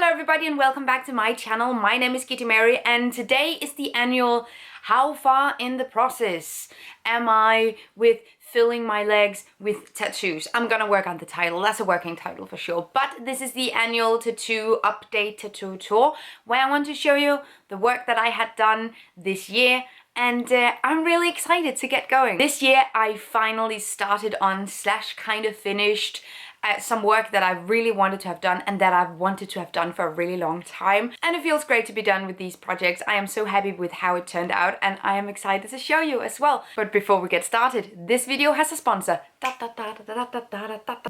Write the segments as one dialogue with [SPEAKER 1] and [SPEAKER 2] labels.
[SPEAKER 1] Hello everybody and welcome back to my channel. My name is Kitty Mary and today is the annual how far in the process am I with filling my legs with tattoos. I'm gonna work on the title, that's a working title for sure. But this is the annual tattoo update tattoo tour where I want to show you the work that I had done this year. And I'm really excited to get going. This year I finally started on / kind of finished some work that I really wanted to have done and that I've wanted to have done for a really long time. And it feels great to be done with these projects. I am so happy with how it turned out and I am excited to show you as well. But before we get started, this video has a sponsor.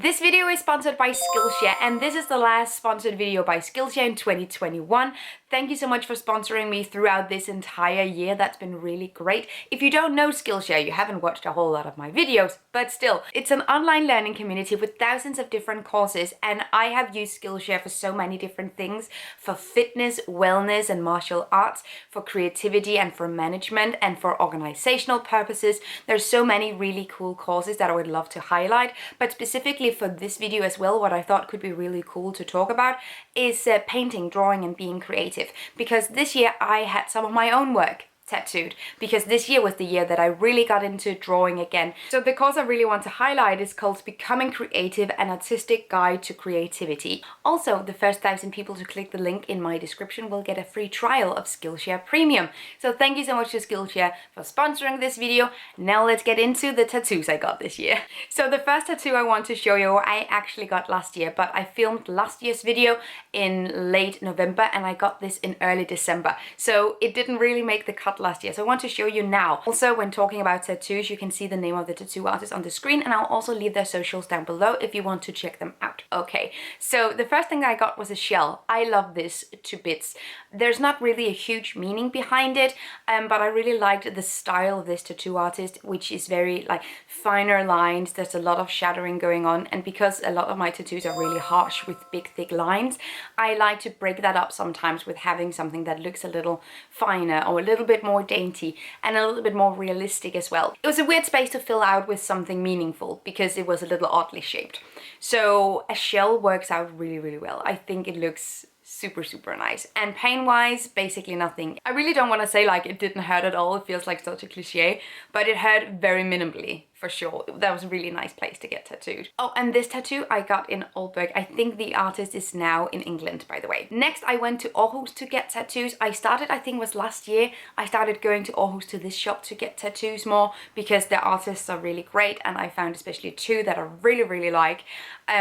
[SPEAKER 1] This video is sponsored by Skillshare and this is the last sponsored video by Skillshare in 2021. Thank you so much for sponsoring me throughout this entire year. That's been really great. If you don't know Skillshare, you haven't watched a whole lot of my videos, but still, it's an online learning community with thousands of different courses, and I have used Skillshare for so many different things, for fitness, wellness, and martial arts, for creativity and for management, and for organizational purposes. There's so many really cool courses that I would love to highlight, but specifically for this video as well, what I thought could be really cool to talk about is painting, drawing, and being creative. Because this year I had some of my own work tattooed, because this year was the year that I really got into drawing again. So the course I really want to highlight is called Becoming Creative, an Artistic Guide to Creativity. Also, the first 1,000 people to click the link in my description will get a free trial of Skillshare Premium. So thank you so much to Skillshare for sponsoring this video. Now let's get into the tattoos I got this year. So the first tattoo I want to show you, I actually got last year, but I filmed last year's video in late November and I got this in early December. So it didn't really make the cut last year, so I want to show you now. Also, when talking about tattoos, you can see the name of the tattoo artist on the screen, and I'll also leave their socials down below if you want to check them out. Okay, so the first thing I got was a shell. I love this to bits. There's not really a huge meaning behind it, but I really liked the style of this tattoo artist, which is very like finer lines. There's a lot of shadowing going on, and because a lot of my tattoos are really harsh with big thick lines, I like to break that up sometimes with having something that looks a little finer or a little bit more dainty and a little bit more realistic as well. It was a weird space to fill out with something meaningful because it was a little oddly shaped. So a shell works out really well. I think it looks super nice. And pain wise, basically nothing. I really don't want to say like it didn't hurt at all. It feels like such a cliche, but it hurt very minimally. For sure, that was a really nice place to get tattooed. Oh, and this tattoo I got in Aalborg. I think the artist is now in England, by the way. Next, I went to Aarhus to get tattoos. I think it was last year, I started going to Aarhus to this shop to get tattoos more because the artists are really great, and I found especially two that I really like.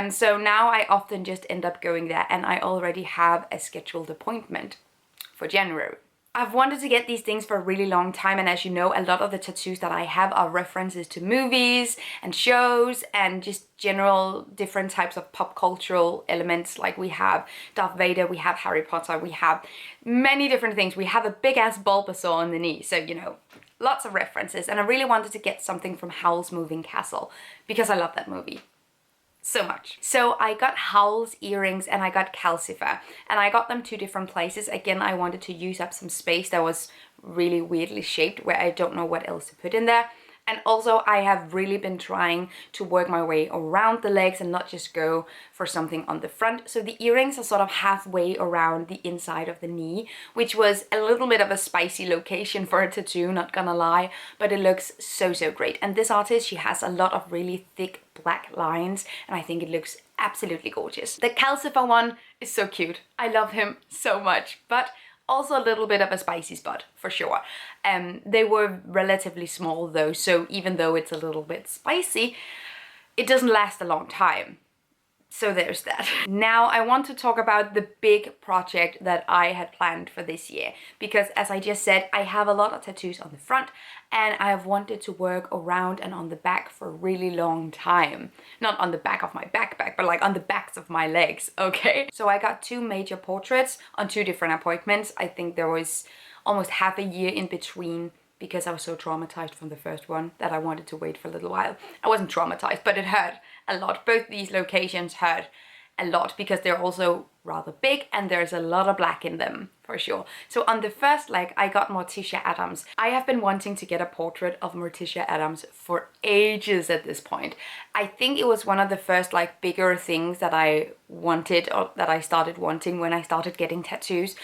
[SPEAKER 1] So now I often just end up going there, and I already have a scheduled appointment for January. I've wanted to get these things for a really long time, and as you know, a lot of the tattoos that I have are references to movies and shows and just general different types of pop cultural elements. Like we have Darth Vader, we have Harry Potter, we have many different things. We have a big ass Bulbasaur on the knee, so you know, lots of references. And I really wanted to get something from Howl's Moving Castle because I love that movie so much. So I got Howl's earrings and I got calcifer, and I got them two different places. Again, I wanted to use up some space that was really weirdly shaped where I don't know what else to put in there. And also I have really been trying to work my way around the legs and not just go for something on the front. So the earrings are sort of halfway around the inside of the knee, which was a little bit of a spicy location for a tattoo, not gonna lie, but it looks so great. And this artist, she has a lot of really thick black lines, and I think it looks absolutely gorgeous. The calcifer one is so cute. I love him so much, but also a little bit of a spicy spot for sure. They were relatively small though, so even though it's a little bit spicy, it doesn't last a long time. So there's that. Now I want to talk about the big project that I had planned for this year, because as I just said, I have a lot of tattoos on the front and I have wanted to work around and on the back for a really long time. Not on the back of my backpack, but like on the backs of my legs, okay? So I got two major portraits on two different appointments. I think there was almost half a year in between because I was so traumatized from the first one that I wanted to wait for a little while. I wasn't traumatized, but it hurt a lot. Both these locations hurt a lot because they're also rather big and there's a lot of black in them for sure. So on the first leg I got Morticia Addams. I have been wanting to get a portrait of Morticia Addams for ages at this point. I think it was one of the first like bigger things that I wanted, or that I started wanting when I started getting tattoos.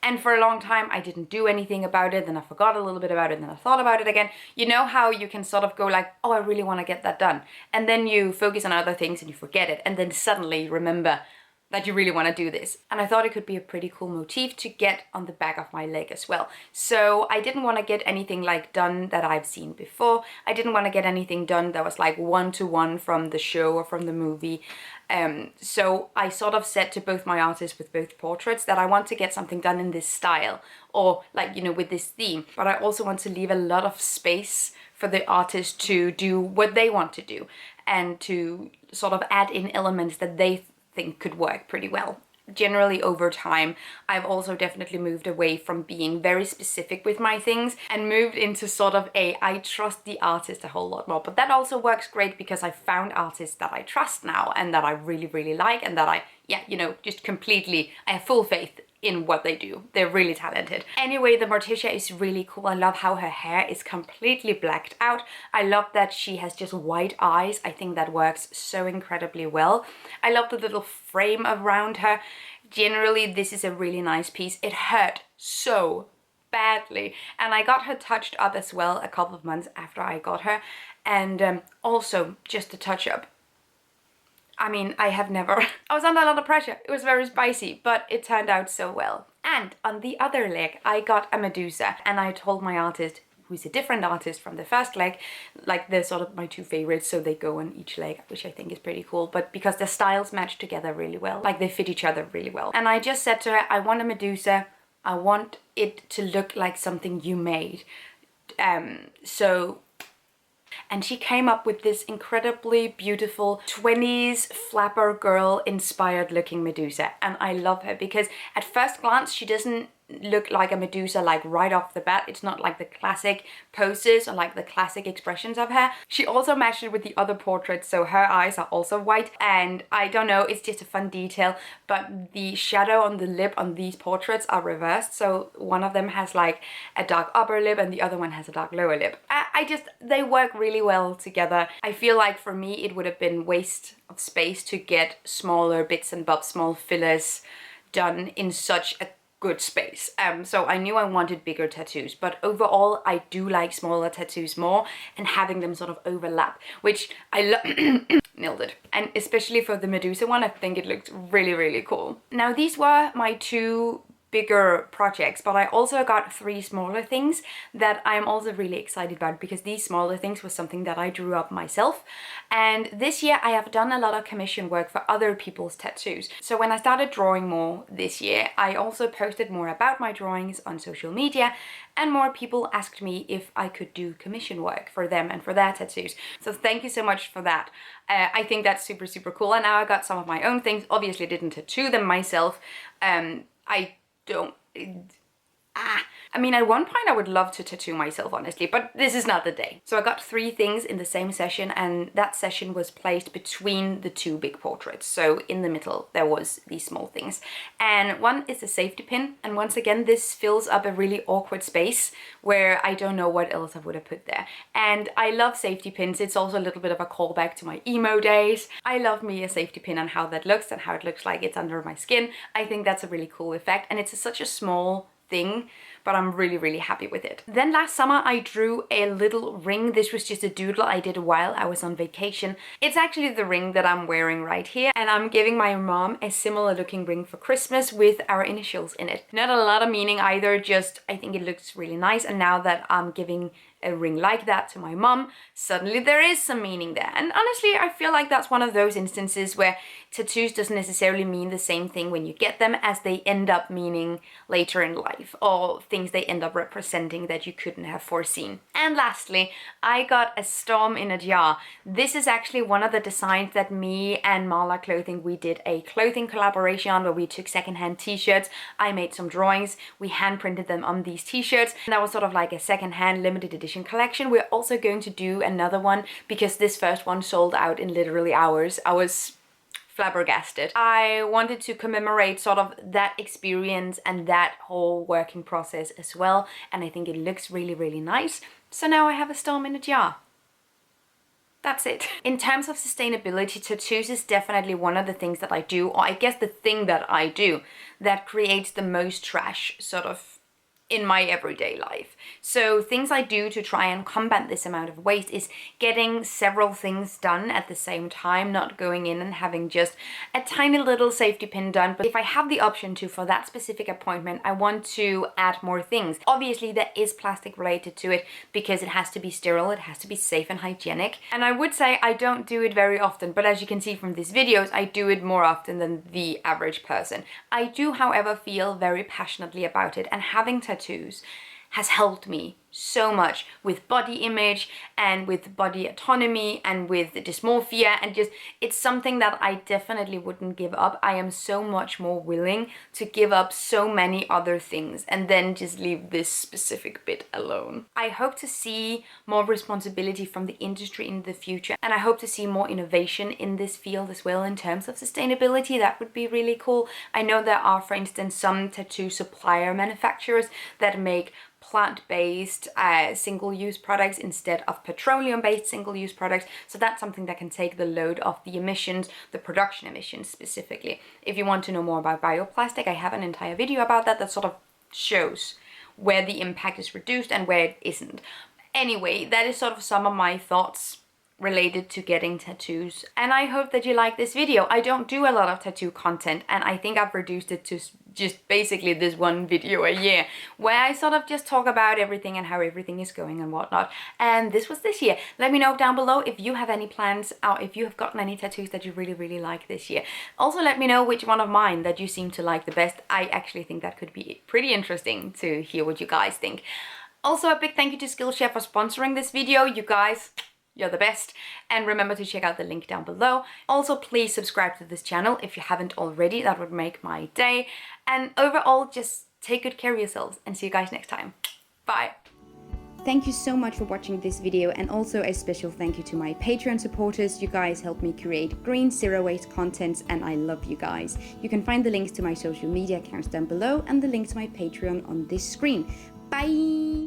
[SPEAKER 1] And for a long time, I didn't do anything about it, then I forgot a little bit about it, and then I thought about it again. You know how you can sort of go like, oh, I really want to get that done. And then you focus on other things and you forget it. And then suddenly you remember that you really want to do this. And I thought it could be a pretty cool motif to get on the back of my leg as well. So I didn't want to get anything like done that I've seen before. I didn't want to get anything done that was like one-to-one from the show or from the movie. So I sort of said to both my artists with both portraits that I want to get something done in this style, or like, you know, with this theme. But I also want to leave a lot of space for the artist to do what they want to do and to sort of add in elements that they think could work pretty well. Generally over time, I've also definitely moved away from being very specific with my things and moved into sort of I trust the artist a whole lot more. But that also works great because I found artists that I trust now and that I really, really like, and that I just completely, I have full faith in what they do. They're really talented. Anyway, the Morticia is really cool. I love how her hair is completely blacked out. I love that she has just white eyes. I think that works so incredibly well. I love the little frame around her. Generally, this is a really nice piece. It hurt so badly, and I got her touched up as well a couple of months after I got her. And also, just a touch up, I mean, I was under a lot of pressure. It was very spicy, but it turned out so well. And on the other leg, I got a Medusa, and I told my artist, who's a different artist from the first leg, like they're sort of my two favorites, so they go on each leg, which I think is pretty cool, but because their styles match together really well, like they fit each other really well. And I just said to her, I want a Medusa, I want it to look like something you made. And she came up with this incredibly beautiful 20s flapper girl inspired looking Medusa. And I love her because at first glance, she doesn't look like a Medusa like right off the bat. It's not like the classic poses or like the classic expressions of her. She also matched it with the other portraits, so her eyes are also white, and I don't know, it's just a fun detail, but the shadow on the lip on these portraits are reversed, so one of them has like a dark upper lip and the other one has a dark lower lip. They work really well together. I feel like for me it would have been waste of space to get smaller bits and bobs, small fillers done in such a good space. So I knew I wanted bigger tattoos, but overall I do like smaller tattoos more and having them sort of overlap, which I love. Nailed it. And especially for the Medusa one, I think it looked really, really cool. Now these were my two bigger projects, but I also got 3 smaller things that I'm also really excited about, because these smaller things was something that I drew up myself. And this year I have done a lot of commission work for other people's tattoos. So when I started drawing more this year, I also posted more about my drawings on social media, and more people asked me if I could do commission work for them and for their tattoos. So thank you so much for that. I think that's super, super cool. And now I got some of my own things. Obviously didn't tattoo them myself. I mean, at one point I would love to tattoo myself, honestly, but this is not the day. So I got 3 things in the same session, and that session was placed between the 2 big portraits. So in the middle there was these small things. And one is a safety pin, and once again this fills up a really awkward space where I don't know what else I would have put there. And I love safety pins. It's also a little bit of a callback to my emo days. I love me a safety pin and how that looks and how it looks like it's under my skin. I think that's a really cool effect, and it's such a small thing, but I'm really, really happy with it. Then last summer I drew a little ring. This was just a doodle I did while I was on vacation. It's actually the ring that I'm wearing right here, and I'm giving my mom a similar looking ring for Christmas with our initials in it. Not a lot of meaning either, just I think it looks really nice, and now that I'm giving a ring like that to my mom, suddenly there is some meaning there. And honestly, I feel like that's one of those instances where tattoos doesn't necessarily mean the same thing when you get them as they end up meaning later in life, or things they end up representing that you couldn't have foreseen. And lastly, I got a storm in a jar. This is actually one of the designs that me and Mala Clothing, we did a clothing collaboration on, where we took secondhand t-shirts. I made some drawings, we hand printed them on these t-shirts, and that was sort of like a secondhand limited edition collection. We're also going to do another one because this first one sold out in literally hours. I was flabbergasted. I wanted to commemorate sort of that experience and that whole working process as well, and I think it looks really, really nice. So now I have a storm in a jar. That's it. In terms of sustainability, tattoos is definitely one of the things that I do, or I guess the thing that I do that creates the most trash sort of in my everyday life. So things I do to try and combat this amount of waste is getting several things done at the same time, not going in and having just a tiny little safety pin done. But if I have the option to for that specific appointment, I want to add more things. Obviously there is plastic related to it because it has to be sterile, it has to be safe and hygienic. And I would say I don't do it very often, but as you can see from these videos, I do it more often than the average person. I do, however, feel very passionately about it, and having tattoos has helped me so much with body image and with body autonomy and with dysmorphia, and just it's something that I definitely wouldn't give up. I am so much more willing to give up so many other things and then just leave this specific bit alone. I hope to see more responsibility from the industry in the future, and I hope to see more innovation in this field as well in terms of sustainability. That would be really cool. I know there are, for instance, some tattoo supplier manufacturers that make plant-based single-use products instead of petroleum-based single-use products. So that's something that can take the load off the emissions, the production emissions specifically. If you want to know more about bioplastic, I have an entire video about that that sort of shows where the impact is reduced and where it isn't. Anyway, that is sort of some of my thoughts related to getting tattoos, and I hope that you like this video. I don't do a lot of tattoo content, and I think I've reduced it to just basically this one video a year where I sort of just talk about everything and how everything is going and whatnot. And this was this year. Let me know down below if you have any plans or if you have gotten any tattoos that you really, really like this year. Also let me know which one of mine that you seem to like the best. I actually think that could be pretty interesting to hear what you guys think. Also a big thank you to Skillshare for sponsoring this video. You guys, you're the best. And remember to check out the link down below. Also, please subscribe to this channel if you haven't already. That would make my day. And overall, just take good care of yourselves and see you guys next time. Bye. Thank you so much for watching this video, and also a special thank you to my Patreon supporters. You guys help me create green, zero waste content, and I love you guys. You can find the links to my social media accounts down below and the link to my Patreon on this screen. Bye!